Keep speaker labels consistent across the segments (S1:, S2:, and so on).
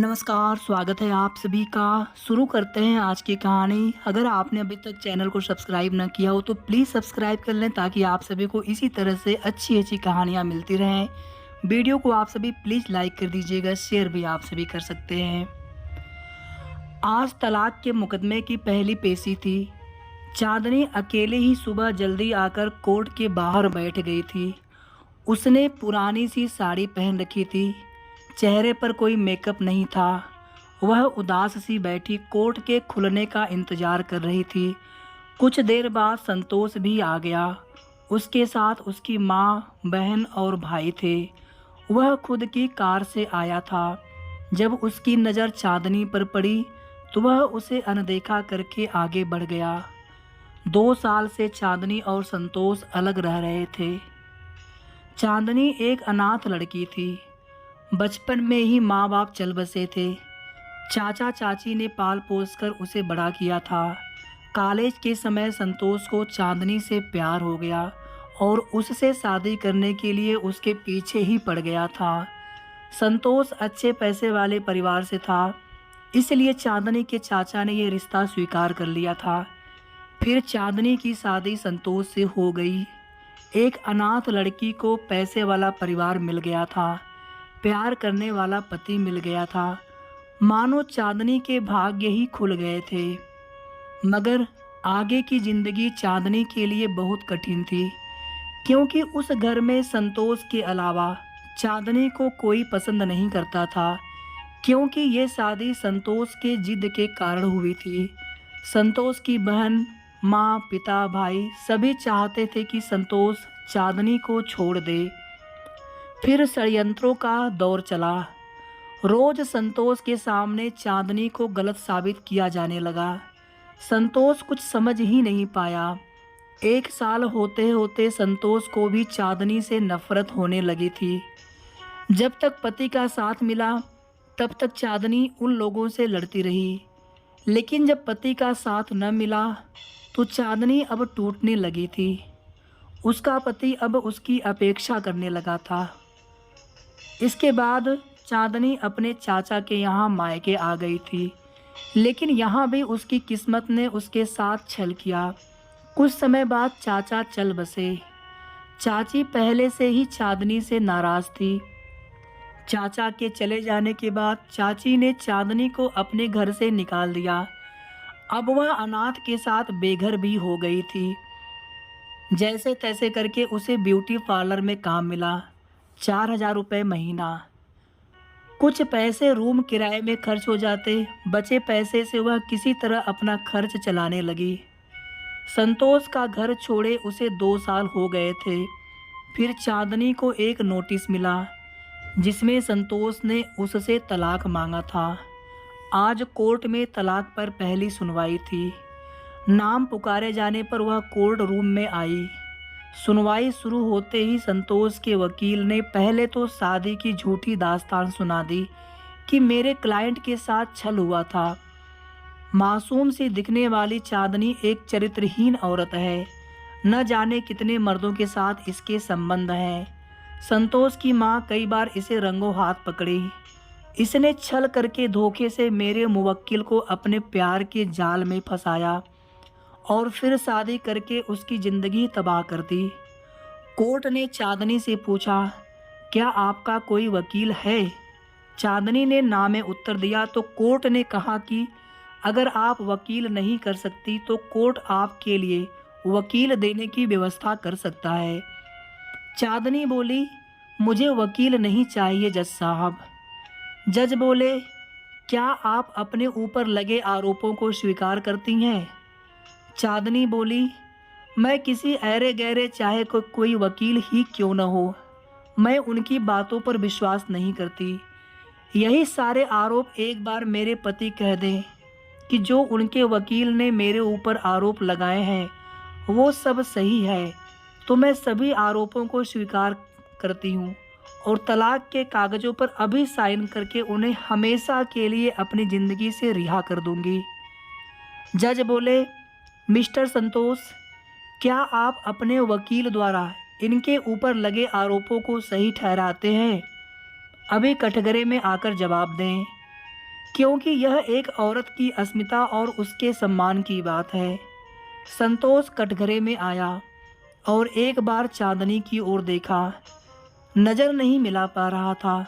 S1: नमस्कार, स्वागत है आप सभी का। शुरू करते हैं आज की कहानी। अगर आपने अभी तक चैनल को सब्सक्राइब ना किया हो तो प्लीज़ सब्सक्राइब कर लें ताकि आप सभी को इसी तरह से अच्छी-अच्छी कहानियाँ मिलती रहें। वीडियो को आप सभी प्लीज़ लाइक कर दीजिएगा, शेयर भी आप सभी कर सकते हैं। आज तलाक के मुकदमे की पहली पेशी थी। चांदनी अकेले ही सुबह जल्दी आकर कोर्ट के बाहर बैठ गई थी। उसने पुरानी सी साड़ी पहन रखी थी। चेहरे पर कोई मेकअप नहीं था। वह उदास सी बैठी कोर्ट के खुलने का इंतजार कर रही थी। कुछ देर बाद संतोष भी आ गया। उसके साथ उसकी माँ, बहन और भाई थे। वह खुद की कार से आया था। जब उसकी नज़र चांदनी पर पड़ी तो वह उसे अनदेखा करके आगे बढ़ गया। 2 साल से चांदनी और संतोष अलग रह रहे थे। चांदनी एक अनाथ लड़की थी। बचपन में ही माँ बाप चल बसे थे। चाचा चाची ने पाल पोस कर उसे बड़ा किया था। कॉलेज के समय संतोष को चांदनी से प्यार हो गया और उससे शादी करने के लिए उसके पीछे ही पड़ गया था। संतोष अच्छे पैसे वाले परिवार से था, इसलिए चांदनी के चाचा ने यह रिश्ता स्वीकार कर लिया था। फिर चांदनी की शादी संतोष से हो गई। एक अनाथ लड़की को पैसे वाला परिवार मिल गया था। प्यार करने वाला पति मिल गया था। मानो चांदनी के भाग्य ही खुल गए थे। मगर आगे की जिंदगी चांदनी के लिए बहुत कठिन थी, क्योंकि उस घर में संतोष के अलावा चांदनी को कोई पसंद नहीं करता था। क्योंकि ये शादी संतोष के जिद के कारण हुई थी। संतोष की बहन, माँ, पिता, भाई सभी चाहते थे कि संतोष चांदनी को छोड़ दे। फिर षड्यंत्रों का दौर चला। रोज संतोष के सामने चांदनी को गलत साबित किया जाने लगा। संतोष कुछ समझ ही नहीं पाया। 1 साल होते होते संतोष को भी चांदनी से नफरत होने लगी थी। जब तक पति का साथ मिला तब तक चांदनी उन लोगों से लड़ती रही, लेकिन जब पति का साथ न मिला तो चांदनी अब टूटने लगी थी। उसका पति अब उसकी अपेक्षा करने लगा था। इसके बाद चांदनी अपने चाचा के यहाँ मायके आ गई थी, लेकिन यहाँ भी उसकी किस्मत ने उसके साथ छल किया। कुछ समय बाद चाचा चल बसे। चाची पहले से ही चांदनी से नाराज थी। चाचा के चले जाने के बाद चाची ने चांदनी को अपने घर से निकाल दिया। अब वह अनाथ के साथ बेघर भी हो गई थी। जैसे तैसे करके उसे ब्यूटी पार्लर में काम मिला। 4,000 रुपये महीना। कुछ पैसे रूम किराए में खर्च हो जाते। बचे पैसे से वह किसी तरह अपना खर्च चलाने लगी। संतोष का घर छोड़े उसे 2 साल हो गए थे। फिर चांदनी को एक नोटिस मिला जिसमें संतोष ने उससे तलाक मांगा था। आज कोर्ट में तलाक पर पहली सुनवाई थी। नाम पुकारे जाने पर वह कोर्ट रूम में आई। सुनवाई शुरू होते ही संतोष के वकील ने पहले तो शादी की झूठी दास्तान सुना दी कि मेरे क्लाइंट के साथ छल हुआ था। मासूम सी दिखने वाली चांदनी एक चरित्रहीन औरत है। न जाने कितने मर्दों के साथ इसके संबंध हैं। संतोष की माँ कई बार इसे रंगों हाथ पकड़ी। इसने छल करके धोखे से मेरे मुवक्किल को अपने प्यार के जाल में फंसाया और फिर शादी करके उसकी जिंदगी तबाह कर दी। कोर्ट ने चांदनी से पूछा, क्या आपका कोई वकील है? चांदनी ने ना में उत्तर दिया तो कोर्ट ने कहा कि अगर आप वकील नहीं कर सकती तो कोर्ट आपके लिए वकील देने की व्यवस्था कर सकता है। चांदनी बोली, मुझे वकील नहीं चाहिए जज साहब। जज बोले, क्या आप अपने ऊपर लगे आरोपों को स्वीकार करती हैं? चांदनी बोली, मैं किसी ऐरे गहरे चाहे कोई वकील ही क्यों न हो, मैं उनकी बातों पर विश्वास नहीं करती। यही सारे आरोप एक बार मेरे पति कह दें कि जो उनके वकील ने मेरे ऊपर आरोप लगाए हैं वो सब सही है, तो मैं सभी आरोपों को स्वीकार करती हूँ और तलाक के कागज़ों पर अभी साइन करके उन्हें हमेशा के लिए अपनी ज़िंदगी से रिहा कर दूंगी। जज बोले, मिस्टर संतोष, क्या आप अपने वकील द्वारा इनके ऊपर लगे आरोपों को सही ठहराते हैं? अभी कटघरे में आकर जवाब दें। क्योंकि यह एक औरत की अस्मिता और उसके सम्मान की बात है। संतोष कटघरे में आया और एक बार चांदनी की ओर देखा। नज़र नहीं मिला पा रहा था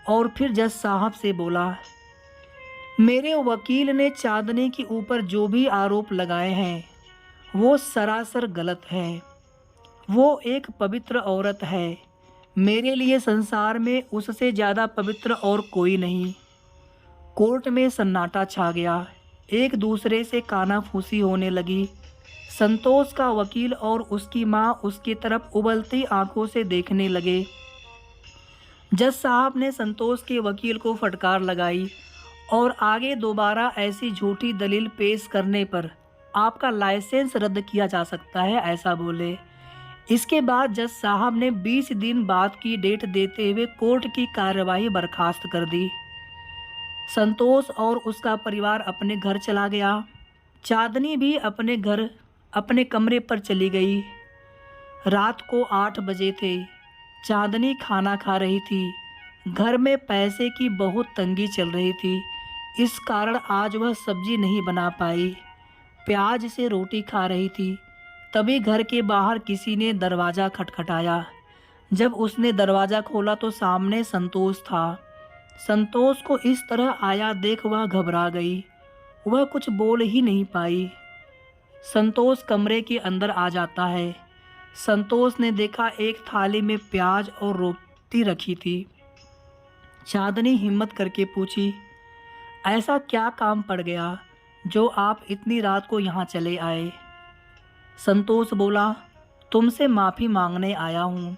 S1: और फिर जज साहब से बोला, मेरे वकील ने चांदनी के ऊपर जो भी आरोप लगाए हैं वो सरासर गलत है। वो एक पवित्र औरत है। मेरे लिए संसार में उससे ज़्यादा पवित्र और कोई नहीं। कोर्ट में सन्नाटा छा गया। एक दूसरे से कानाफूसी होने लगी। संतोष का वकील और उसकी माँ उसकी तरफ उबलती आंखों से देखने लगे। जज साहब ने संतोष के वकील को फटकार लगाई और आगे दोबारा ऐसी झूठी दलील पेश करने पर आपका लाइसेंस रद्द किया जा सकता है, ऐसा बोले। इसके बाद जज साहब ने 20 दिन बाद की डेट देते हुए कोर्ट की कार्यवाही बर्खास्त कर दी। संतोष और उसका परिवार अपने घर चला गया। चांदनी भी अपने घर अपने कमरे पर चली गई। रात को 8 बजे थे। चांदनी खाना खा रही थी। घर में पैसे की बहुत तंगी चल रही थी, इस कारण आज वह सब्जी नहीं बना पाई। प्याज से रोटी खा रही थी। तभी घर के बाहर किसी ने दरवाज़ा खटखटाया। जब उसने दरवाज़ा खोला तो सामने संतोष था। संतोष को इस तरह आया देख वह घबरा गई। वह कुछ बोल ही नहीं पाई। संतोष कमरे के अंदर आ जाता है। संतोष ने देखा एक थाली में प्याज और रोटी रखी थी। चांदनी हिम्मत करके पूछी, ऐसा क्या काम पड़ गया जो आप इतनी रात को यहाँ चले आए? संतोष बोला, तुमसे माफ़ी मांगने आया हूँ।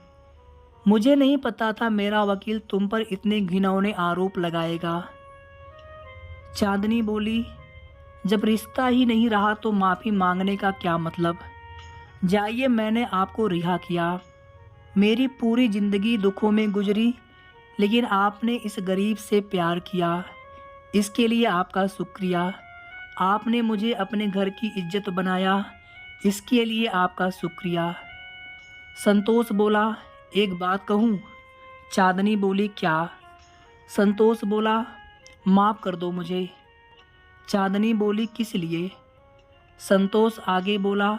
S1: मुझे नहीं पता था मेरा वकील तुम पर इतने घिनौने आरोप लगाएगा। चांदनी बोली, जब रिश्ता ही नहीं रहा तो माफ़ी मांगने का क्या मतलब? जाइए, मैंने आपको रिहा किया। मेरी पूरी ज़िंदगी दुखों में गुजरी, लेकिन आपने इस गरीब से प्यार किया, इसके लिए आपका शुक्रिया। आपने मुझे अपने घर की इज्जत बनाया, इसके लिए आपका शुक्रिया। संतोष बोला, एक बात कहूँ? चांदनी बोली, क्या? संतोष बोला, माफ़ कर दो मुझे। चांदनी बोली, किस लिए? संतोष आगे बोला,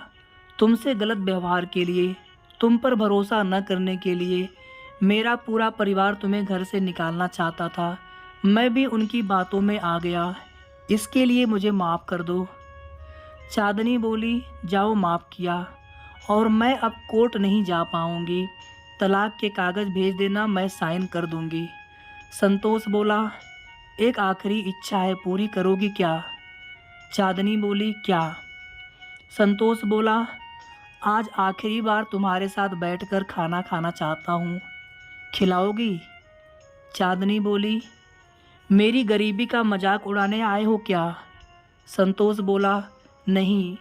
S1: तुमसे गलत व्यवहार के लिए, तुम पर भरोसा न करने के लिए। मेरा पूरा परिवार तुम्हें घर से निकालना चाहता था। मैं भी उनकी बातों में आ गया, इसके लिए मुझे माफ़ कर दो। चांदनी बोली, जाओ, माफ़ किया और मैं अब कोर्ट नहीं जा पाऊंगी। तलाक के कागज़ भेज देना, मैं साइन कर दूंगी। संतोष बोला, एक आखिरी इच्छा है, पूरी करोगी क्या? चांदनी बोली, क्या? संतोष बोला, आज आखिरी बार तुम्हारे साथ बैठकर खाना खाना चाहता हूँ, खिलाओगी? चांदनी बोली, मेरी गरीबी का मजाक उड़ाने आए हो क्या? संतोष बोला, नहीं,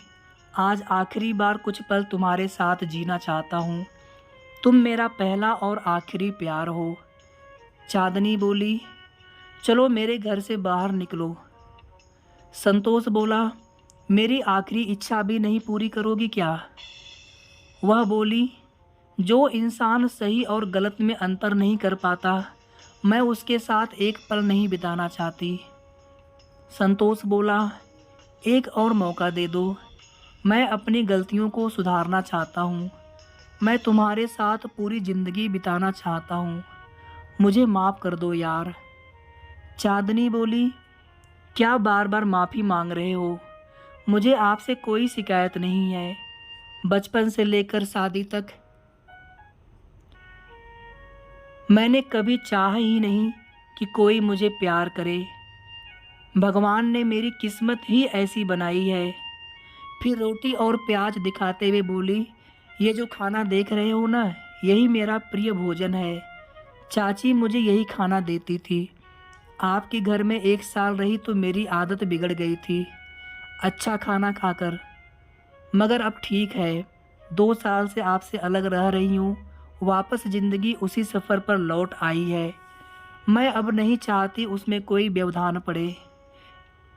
S1: आज आखिरी बार कुछ पल तुम्हारे साथ जीना चाहता हूँ। तुम मेरा पहला और आखिरी प्यार हो। चांदनी बोली, चलो मेरे घर से बाहर निकलो। संतोष बोला, मेरी आखिरी इच्छा भी नहीं पूरी करोगी क्या? वह बोली, जो इंसान सही और गलत में अंतर नहीं कर पाता, मैं उसके साथ एक पल नहीं बिताना चाहती। संतोष बोला, एक और मौका दे दो, मैं अपनी गलतियों को सुधारना चाहता हूँ। मैं तुम्हारे साथ पूरी ज़िंदगी बिताना चाहता हूँ, मुझे माफ़ कर दो यार। चांदनी बोली, क्या बार बार माफ़ी मांग रहे हो? मुझे आपसे कोई शिकायत नहीं है। बचपन से लेकर शादी तक मैंने कभी चाहा ही नहीं कि कोई मुझे प्यार करे। भगवान ने मेरी किस्मत ही ऐसी बनाई है। फिर रोटी और प्याज दिखाते हुए बोली, ये जो खाना देख रहे हो ना, यही मेरा प्रिय भोजन है। चाची मुझे यही खाना देती थी। आपके घर में 1 साल रही तो मेरी आदत बिगड़ गई थी अच्छा खाना खाकर, मगर अब ठीक है। 2 साल से आपसे अलग रह रही हूँ, वापस ज़िंदगी उसी सफ़र पर लौट आई है। मैं अब नहीं चाहती उसमें कोई व्यवधान पड़े,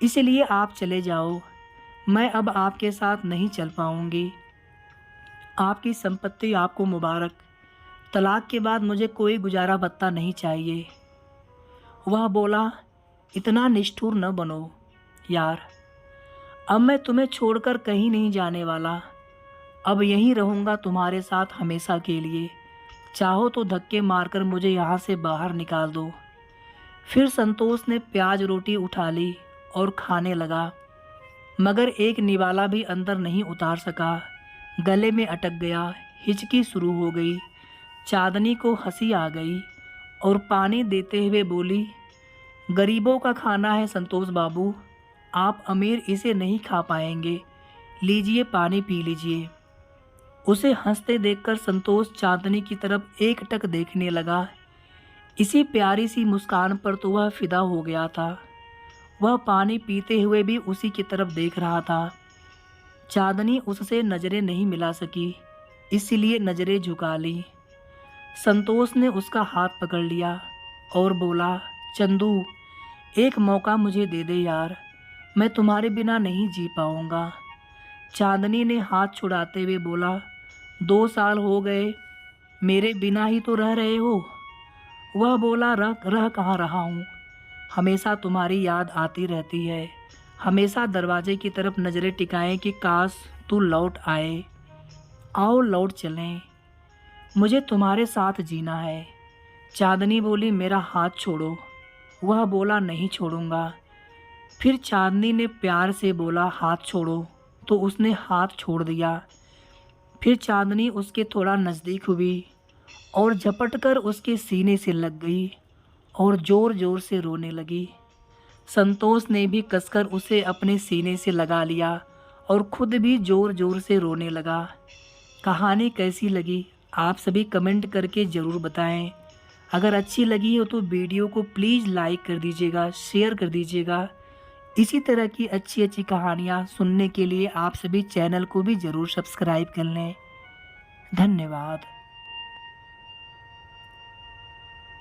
S1: इसलिए आप चले जाओ। मैं अब आपके साथ नहीं चल पाऊँगी। आपकी संपत्ति आपको मुबारक। तलाक के बाद मुझे कोई गुजारा भत्ता नहीं चाहिए। वह बोला, इतना निष्ठुर न बनो यार। अब मैं तुम्हें छोड़कर कहीं नहीं जाने वाला। अब यहीं रहूँगा तुम्हारे साथ हमेशा के लिए। चाहो तो धक्के मारकर मुझे यहाँ से बाहर निकाल दो। फिर संतोष ने प्याज रोटी उठा ली और खाने लगा, मगर एक निवाला भी अंदर नहीं उतार सका। गले में अटक गया, हिचकी शुरू हो गई। चांदनी को हंसी आ गई और पानी देते हुए बोली, गरीबों का खाना है संतोष बाबू, आप अमीर इसे नहीं खा पाएंगे। लीजिए पानी पी लीजिए। उसे हंसते देखकर संतोष चांदनी की तरफ एकटक देखने लगा। इसी प्यारी सी मुस्कान पर तो वह फिदा हो गया था। वह पानी पीते हुए भी उसी की तरफ देख रहा था। चांदनी उससे नज़रें नहीं मिला सकी, इसलिए नज़रें झुका ली। संतोष ने उसका हाथ पकड़ लिया और बोला, चंदू, एक मौका मुझे दे दे यार, मैं तुम्हारे बिना नहीं जी पाऊंगा। चांदनी ने हाथ छुड़ाते हुए बोला, 2 साल हो गए, मेरे बिना ही तो रह रहे हो। वह बोला, रह कहाँ रहा हूँ, हमेशा तुम्हारी याद आती रहती है। हमेशा दरवाजे की तरफ नज़रें टिकाएं कि काश तू लौट आए। आओ लौट चलें, मुझे तुम्हारे साथ जीना है। चांदनी बोली, मेरा हाथ छोड़ो। वह बोला, नहीं छोड़ूंगा। फिर चांदनी ने प्यार से बोला, हाथ छोड़ो, तो उसने हाथ छोड़ दिया। फिर चांदनी उसके थोड़ा नज़दीक हुई और झपटकर उसके सीने से लग गई और ज़ोर ज़ोर से रोने लगी। संतोष ने भी कसकर उसे अपने सीने से लगा लिया और खुद भी ज़ोर ज़ोर से रोने लगा। कहानी कैसी लगी आप सभी कमेंट करके ज़रूर बताएं। अगर अच्छी लगी हो तो वीडियो को प्लीज़ लाइक कर दीजिएगा, शेयर कर दीजिएगा। इसी तरह की अच्छी अच्छी कहानियाँ सुनने के लिए आप सभी चैनल को भी ज़रूर सब्सक्राइब कर लें। धन्यवाद।